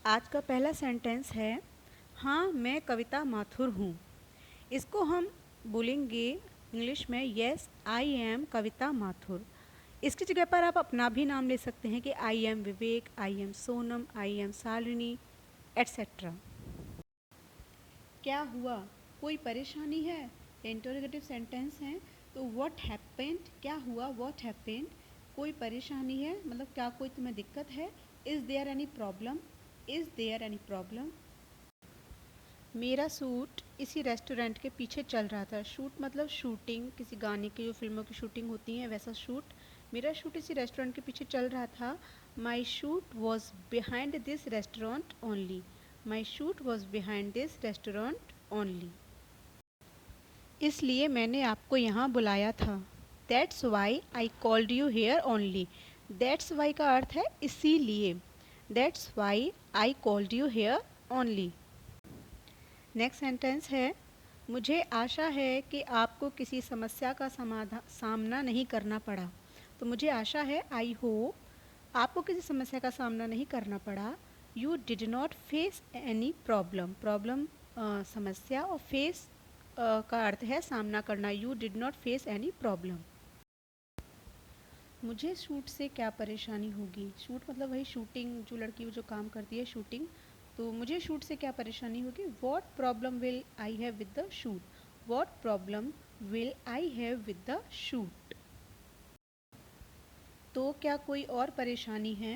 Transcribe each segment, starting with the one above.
आज का पहला सेंटेंस है, हाँ मैं कविता माथुर हूँ। इसको हम बोलेंगे इंग्लिश में, यस आई एम कविता माथुर। इसकी जगह पर आप अपना भी नाम ले सकते हैं कि I am Vivek, I am Sonam, I am Shalini, etcetera. क्या हुआ, कोई परेशानी है, इंटरोगेटिव सेंटेंस है। तो व्हाट हैपेंड, क्या हुआ, व्हाट हैपेंड, कोई परेशानी है मतलब क्या कोई तुम्हें दिक्कत है। Is there any problem, is there any problem. मेरा शूट इसी रेस्टोरेंट के पीछे चल रहा था। शूट मतलब शूटिंग, किसी गाने की, जो फिल्मों की शूटिंग होती है वैसा शूट। मेरा शूट इसी रेस्टोरेंट के पीछे चल रहा था। माई shoot was behind this restaurant only, my shoot was behind this restaurant only. इसलिए मैंने आपको यहाँ बुलाया था। That's why I called you here only. That's why का अर्थ है इसीलिए। That's why I called you here only. Next sentence है, मुझे आशा है कि आपको किसी समस्या का सामना नहीं करना पड़ा। तो मुझे आशा है, आई होप, आपको किसी समस्या का सामना नहीं करना पड़ा। You did not face any problem. Problem समस्या, और फेस का अर्थ है सामना करना। You did not face any problem. मुझे शूट से क्या परेशानी होगी। शूट मतलब वही शूटिंग, जो लड़की जो काम करती है शूटिंग। तो मुझे शूट से क्या परेशानी होगी। What problem will I have with the shoot, what problem will I have with the shoot. तो क्या कोई और परेशानी है।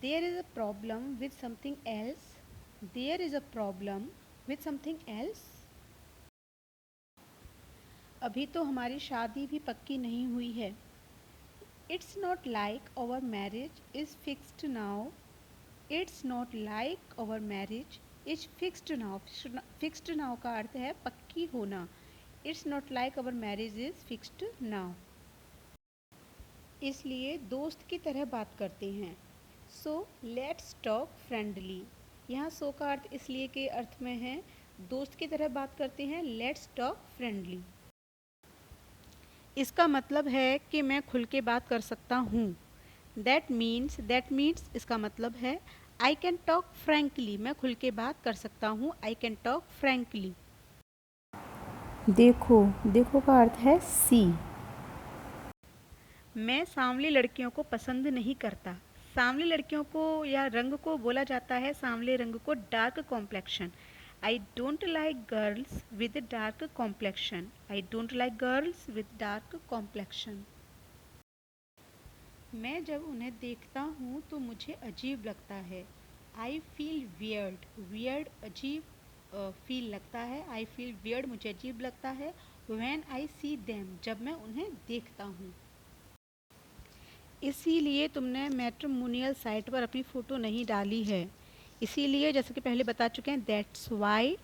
There is a problem with something else, there is a problem with something else. अभी तो हमारी शादी भी पक्की नहीं हुई है। It's not like our marriage is fixed now, it's not like our marriage is fixed now. Fixed now का अर्थ है पक्की होना। It's not like our marriage is fixed now. इसलिए दोस्त की तरह बात करते हैं। So let's talk friendly. यहाँ सो का अर्थ इसलिए के अर्थ में है, दोस्त की तरह बात करते हैं। लेट्स टॉक फ्रेंडली, इसका मतलब है कि मैं खुल के बात कर सकता हूँ। दैट मीन्स इसका मतलब है आई कैन टॉक फ्रैंकली, मैं खुल के बात कर सकता हूँ। I can talk frankly. देखो, देखो का अर्थ है सी। मैं सांवली लड़कियों को पसंद नहीं करता। सांवली लड़कियों को या रंग को बोला जाता है, सांवले रंग को, dark complexion. I don't like girls with dark complexion, I don't like girls with dark complexion. मैं जब उन्हें देखता हूँ तो मुझे अजीब लगता है। आई फील वियर्ड, वियर्ड अजीब फील लगता है। आई फील वियर्ड, मुझे अजीब लगता है। व्हेन आई सी देम, जब मैं उन्हें देखता हूँ। इसीलिए तुमने मैट्रिमोनियल साइट पर अपनी फ़ोटो नहीं डाली है। इसीलिए, जैसे कि पहले बता चुके हैं, दैट्स वाई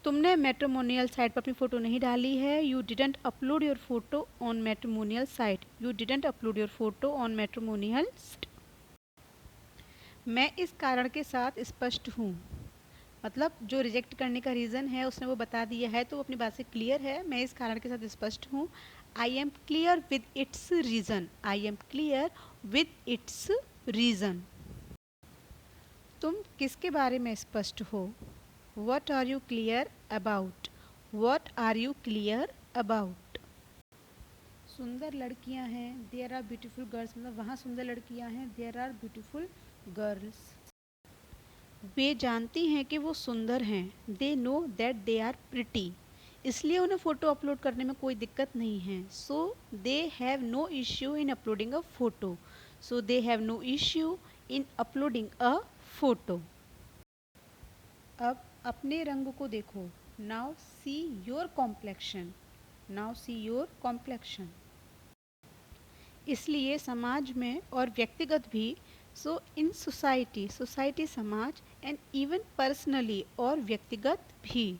तुमने मैट्रिमोनियल साइट पर अपनी फ़ोटो नहीं डाली है। You didn't upload your photo on matrimonial site, you didn't upload your photo on matrimonial. मैं इस कारण के साथ स्पष्ट हूँ, मतलब जो रिजेक्ट करने का रीज़न है उसने वो बता दिया है, तो वो अपनी बात से क्लियर है। मैं इस कारण के साथ स्पष्ट हूँ। I am clear with its reason, I am clear with its reason. तुम किसके बारे में स्पष्ट हो। What are you clear about, what are you clear about. सुंदर लड़कियां हैं, देयर आर ब्यूटीफुल गर्ल्स, मतलब वहाँ सुंदर लड़कियां हैं, देयर आर ब्यूटीफुल गर्ल्स। वे जानती हैं कि वो सुंदर हैं। They know that they are pretty, इसलिए उन्हें फ़ोटो अपलोड करने में कोई दिक्कत नहीं है। So they have no issue in uploading a photo, so they have no issue in uploading a photo. अब अपने रंग को देखो। Now see your complexion, now see your complexion. इसलिए समाज में और व्यक्तिगत भी, सो इन सोसाइटी, सोसाइटी समाज, एंड इवन पर्सनली, और व्यक्तिगत भी।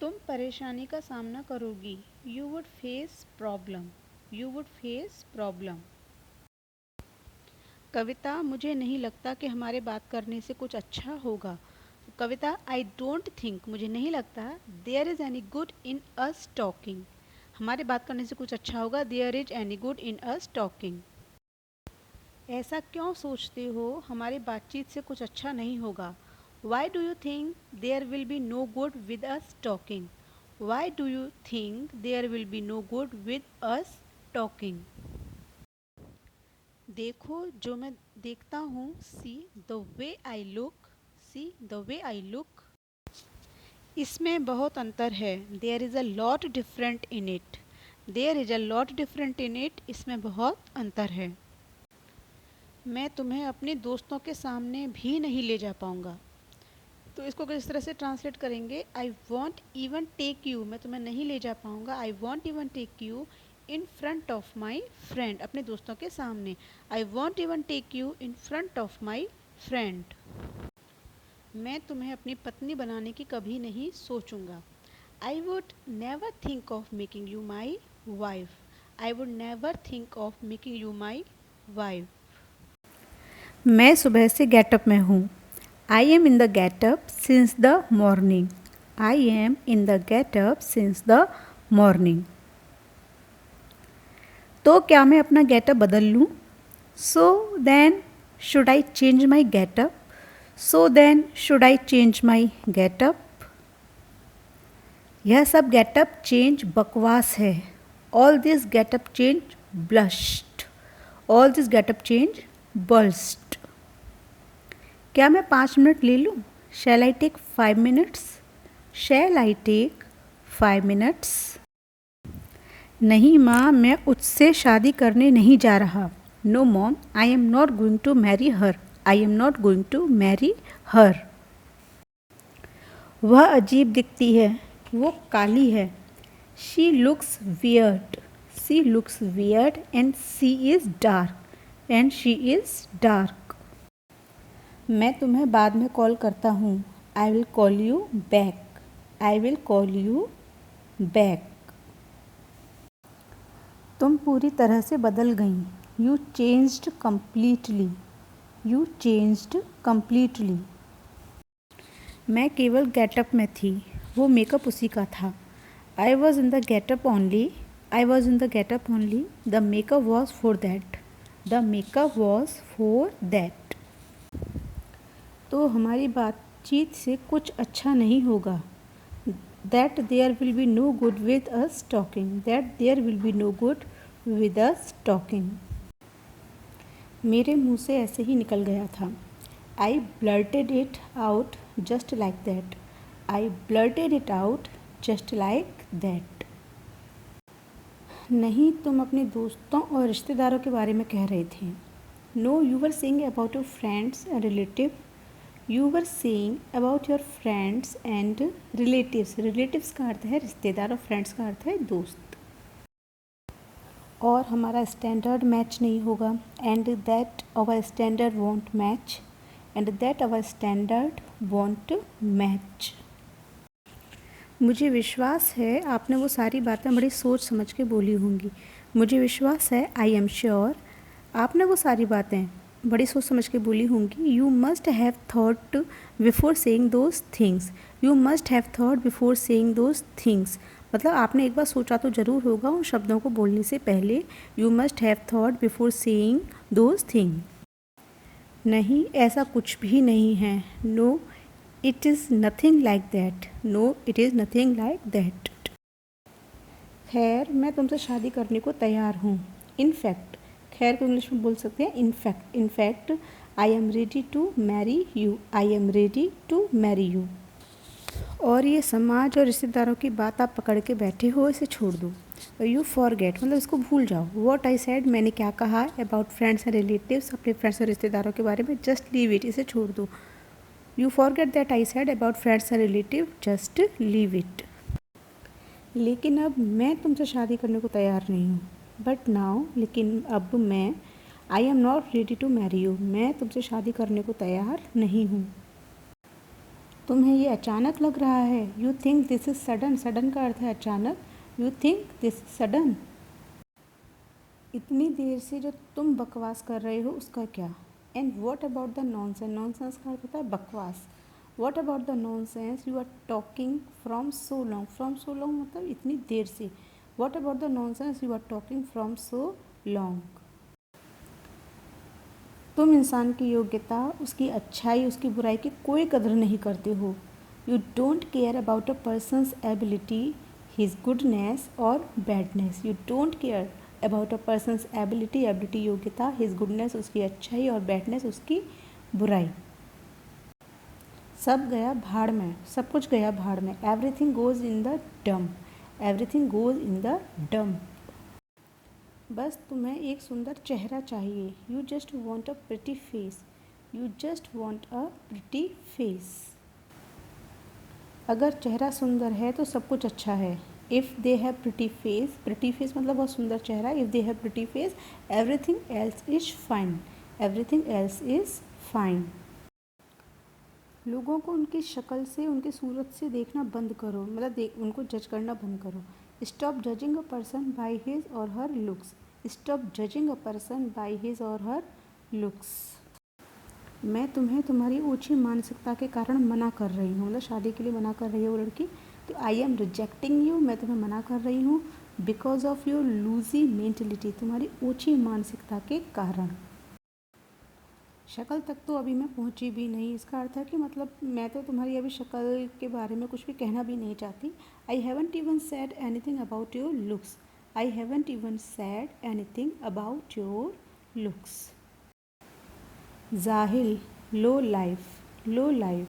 तुम परेशानी का सामना करोगी। You would face problem, you would face problem. Kavita, मुझे नहीं लगता कि हमारे बात करने से कुछ अच्छा होगा। कविता, आई डोंट थिंक, मुझे नहीं लगता, there is any good in us talking, हमारे बात करने से कुछ अच्छा होगा। There is any good in us talking. ऐसा क्यों सोचते हो, हमारी बातचीत से कुछ अच्छा नहीं होगा। Why do you think there will be no good with us talking. Why do you think there will be no good with us talking. देखो जो मैं देखता हूँ, see the way I look, see the way I look. इसमें बहुत अंतर है। There is a lot different in it. There is a lot different in it, इसमें बहुत अंतर है। मैं तुम्हें अपने दोस्तों के सामने भी नहीं ले जा पाऊँगा। तो इसको किस तरह से ट्रांसलेट करेंगे, I won't even take you, मैं तुम्हें नहीं ले जा पाऊँगा, I won't even take you in front of my friend, अपने दोस्तों के सामने। I won't even take you in front of my friend. मैं तुम्हें अपनी पत्नी बनाने की कभी नहीं सोचूंगा। I would never think of making you my wife. I would never think of making you my wife. मैं सुबह से गेटअप में हूँ। I am in the getup since the morning. I am in the getup since the morning. तो क्या मैं अपना getup बदल लूँ। So then should I change my getup. So then should I change my getup. यह सब getup change बकवास है। All this getup change blushed. All this getup change burst. क्या मैं 5 मिनट ले लूँ। Shall I take 5 minutes. Shall I take 5 minutes. नहीं माँ, मैं उससे शादी करने नहीं जा रहा। No mom, I am not going to marry her. I am not going to marry her. वह अजीब दिखती है, वो काली है। She looks weird. She looks weird and she is dark. And she is dark. मैं तुम्हें बाद में कॉल करता हूँ। I will call you back. I will call you back. तुम पूरी तरह से बदल गई। You changed completely. You changed completely. मैं केवल गेटअप में थी, वो मेकअप उसी का था। I was in the getup only. I was in the getup only. The makeup was for that. The makeup was for that. तो हमारी बातचीत से कुछ अच्छा नहीं होगा। That there will be no good with us talking. That there will be no good with us talking. मेरे मुंह से ऐसे ही निकल गया था। I blurted it out just like that. I blurted it out just like that. नहीं, तुम अपने दोस्तों और रिश्तेदारों के बारे में कह रहे थे। No, you were saying about your friends and relative. You were saying about your friends and relatives. Relatives का अर्थ है रिश्तेदार और फ्रेंड्स का अर्थ है दोस्त। और हमारा स्टैंडर्ड मैच नहीं होगा। And that our standard won't match. And that our standard won't match. मुझे विश्वास है आपने वो सारी बातें बड़ी सोच समझ के बोली होंगी। मुझे विश्वास है, आई एम श्योर, आपने वो सारी बातें बड़ी सोच समझ के बोली होंगी। You must have thought before saying those things. You must have thought before saying those things, मतलब आपने एक बार सोचा तो ज़रूर होगा उन शब्दों को बोलने से पहले। You must have thought before saying those thing. नहीं, ऐसा कुछ भी नहीं है। No, it is nothing like that. No, it is nothing like that. खैर, मैं तुमसे शादी करने को तैयार हूँ। इनफैक्ट, खैर को इंग्लिश में बोल सकते हैं in fact. In fact, I am ready to marry you. I am ready to marry you. और ये समाज और रिश्तेदारों की बात आप पकड़ के बैठे हो, इसे छोड़ दो। यू फॉरगेट, मतलब इसको भूल जाओ। वॉट आई सेड, मैंने क्या कहा। अबाउट फ्रेंड्स एंड रिलेटिव्स, अपने फ्रेंड्स और रिश्तेदारों के बारे में। जस्ट लीव इट, इसे छोड़ दो। You forget that I said about friends and relative, just leave it. लेकिन अब मैं तुमसे शादी करने को तैयार नहीं हूँ। बट नाउ, लेकिन अब मैं, I am not ready to marry you, मैं तुमसे शादी करने को तैयार नहीं हूँ। तुम्हें ये अचानक लग रहा है। You think this is sudden. Sudden का अर्थ है अचानक। You think this is sudden. इतनी देर से जो तुम बकवास कर रहे हो उसका क्या। And what about the nonsense. Nonsense का अर्थ होता है बकवास। What about the nonsense you are talking from so long. From so long मतलब इतनी देर से। What about the nonsense you are talking from so long. तुम इंसान की योग्यता, उसकी अच्छाई, उसकी बुराई की कोई कदर नहीं करते हो। You don't care about a person's ability, his goodness और badness. You don't care about a person's ability, ability योग्यता, हिज गुडनेस उसकी अच्छाई और बैडनेस उसकी बुराई। सब गया भाड़ में, सब कुछ गया भाड़ में। Everything goes in the dump, everything goes in the dump. बस तुम्हें एक सुंदर चेहरा चाहिए। You just want a pretty face, you just want a pretty face. अगर चेहरा सुंदर है तो सब कुछ अच्छा है। If they have pretty face मतलब बहुत सुंदर चेहरा। If they have pretty face, everything else is fine, everything else is fine. लोगों को उनकी शक्ल से, उनकी सूरत से देखना बंद करो, मतलब उनको जज करना बंद करो। Stop judging a person by his or her looks, stop judging a person by his or her looks. मैं तुम्हें तुम्हारी ऊंची मानसिकता के कारण मना कर रही हूँ, मतलब शादी के लिए मना कर रही है वो लड़की। तो आई एम रिजेक्टिंग यू, मैं तुम्हें मना कर रही हूँ बिकॉज ऑफ योर लूजी मेंटलिटी, तुम्हारी ऊंची मानसिकता के कारण। शक्ल तक तो अभी मैं पहुंची भी नहीं, इसका अर्थ है कि मतलब मैं तो तुम्हारी अभी शक्ल के बारे में कुछ भी कहना भी नहीं चाहती। I haven't even said anything about your looks, I haven't even said anything about your looks. जाहिल, लो लाइफ, लो लाइफ।